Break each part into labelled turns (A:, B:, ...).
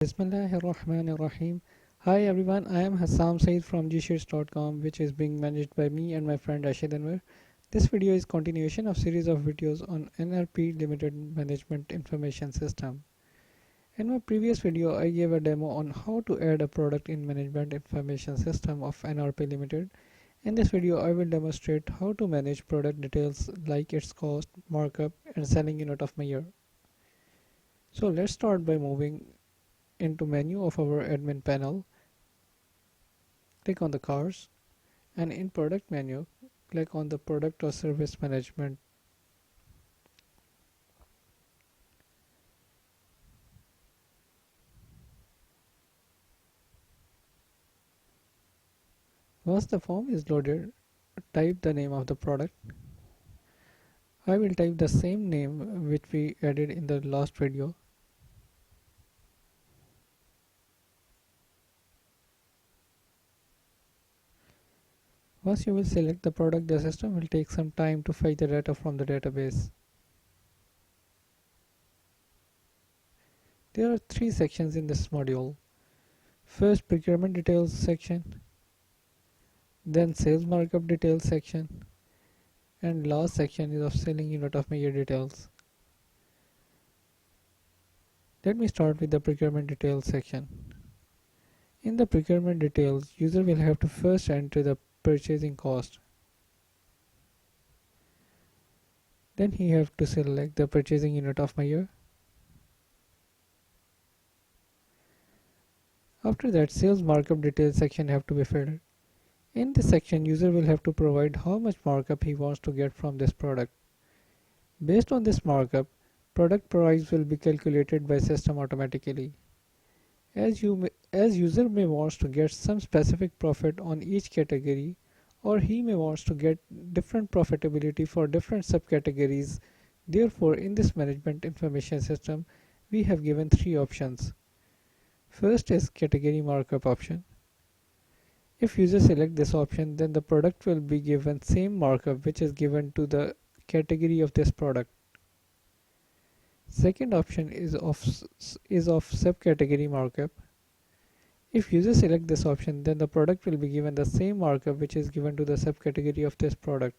A: Bismillahirrahmanirrahim. Hi everyone, I am Hassam Saeed from gsheets.com, which is being managed by me and my friend Rashid Anwar. This video is continuation of series of videos on NRP Limited Management Information System. In my previous video, I gave a demo on how to add a product in Management Information System of NRP Limited. In this video, I will demonstrate how to manage product details like its cost, markup, and selling unit of measure. So let's start by moving into menu of our admin panel. Click on the cars, and in product menu click on the product or service management. Once the form is loaded, type the name of the product. I will type the same name which we added in the last video. Once you will select the product, the system will take some time to fetch the data from the database. There are three sections in this module. First, procurement details section, then sales markup details section, and last section is of selling unit of measure details. Let me start with the procurement details section. In the procurement details, user will have to first enter the purchasing cost. Then he have to select the purchasing unit of measure. After that, sales markup details section have to be filled. In this section, user will have to provide how much markup he wants to get from this product. Based on this markup, product price will be calculated by system automatically. As user may wants to get some specific profit on each category, or he may wants to get different profitability for different subcategories. Therefore, in this management information system, we have given three options. First is category markup option. If user select this option, then the product will be given same markup which is given to the category of this product. Second option is of subcategory markup. If user select this option, then the product will be given the same markup which is given to the subcategory of this product.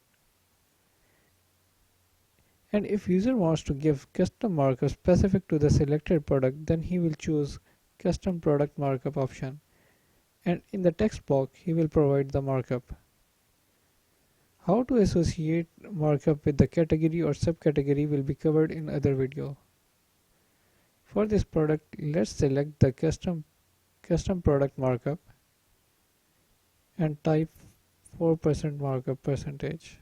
A: And if user wants to give custom markup specific to the selected product, then he will choose custom product markup option. And in the text box, he will provide the markup. How to associate markup with the category or subcategory will be covered in other video. For this product, let's select the custom product markup and type 4% markup percentage.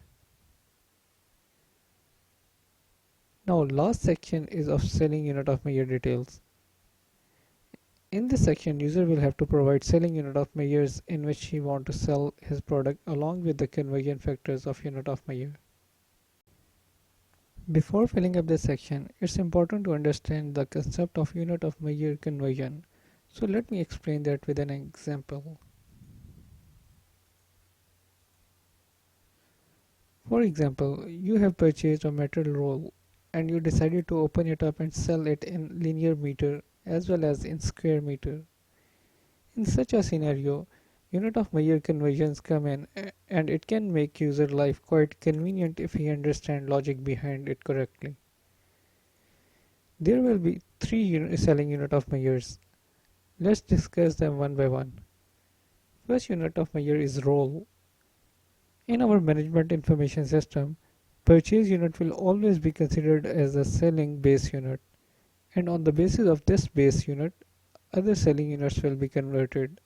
A: Now last section is of selling unit of measure details. In this section, user will have to provide selling unit of measures in which he want to sell his product along with the conversion factors of unit of measure. Before filling up this section, it's important to understand the concept of unit of measure conversion. So let me explain that with an example. For example, you have purchased a metal roll and you decided to open it up and sell it in linear meter as well as in square meter. In such a scenario, unit of measure conversions come in, and it can make user life quite convenient if he understands logic behind it correctly. There will be three selling unit of measures. Let's discuss them one by one. First unit of measure is roll. In our management information system, purchase unit will always be considered as a selling base unit. And on the basis of this base unit, other selling units will be converted.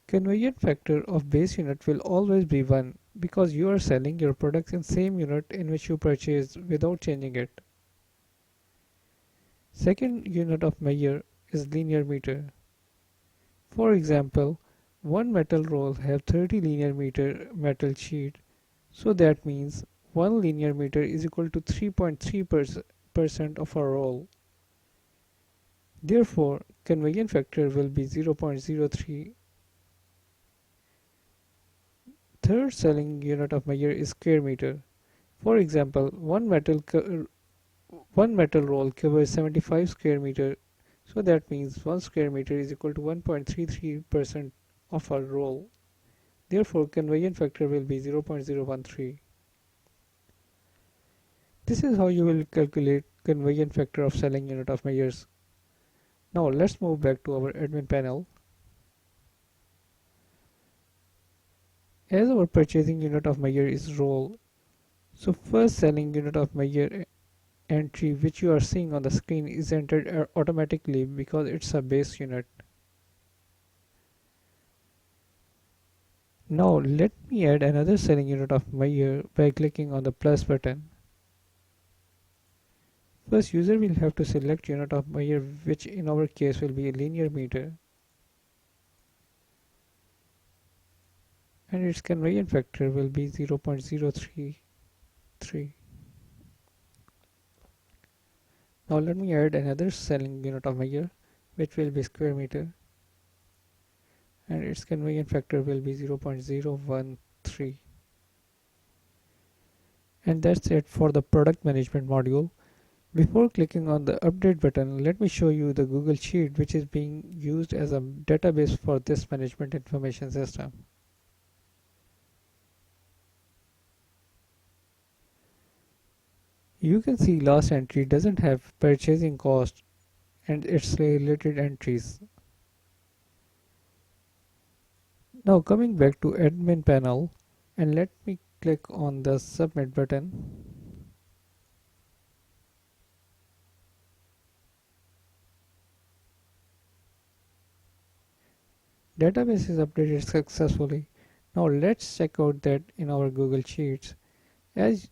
A: Conversion factor of base unit will always be 1 because you are selling your products in same unit in which you purchased without changing it. Second unit of measure is linear meter. For example, one metal roll have 30 linear meter metal sheet, so that means 1 linear meter is equal to 3.3% of a roll. Therefore, conversion factor will be 0.03. Third selling unit of measure is square meter. For example, one metal roll covers 75 square meter, So that means 1 square meter is equal to 1.33% of our roll. Therefore, conversion factor will be 0.013. This is how you will calculate conversion factor of selling unit of measures. Now let's move back to our admin panel. As our purchasing unit of measure is roll, so first selling unit of measure entry which you are seeing on the screen is entered automatically because it's a base unit. Now let me add another selling unit of measure by clicking on the plus button. First, user will have to select unit of measure, which in our case will be a linear meter, and its conversion factor will be 0.033. Now let me add another selling unit of measure, which will be square meter, and its conversion factor will be 0.013. And that's it for the product management module. Before clicking on the update button, let me show you the Google Sheet, which is being used as a database for this management information system. You can see last entry doesn't have purchasing cost and its related entries. Now coming back to admin panel, and let me click on the submit button. Database is updated successfully. Now let's check out that in our Google Sheets. As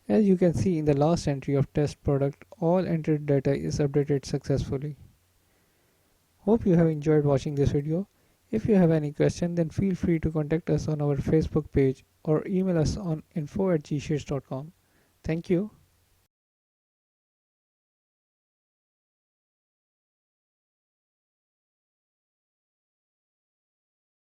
A: you can see in the last entry of test product, all entered data is updated successfully. Hope you have enjoyed watching this video. If you have any question, then feel free to contact us on our Facebook page or email us on info@gsheets.com. Thank you.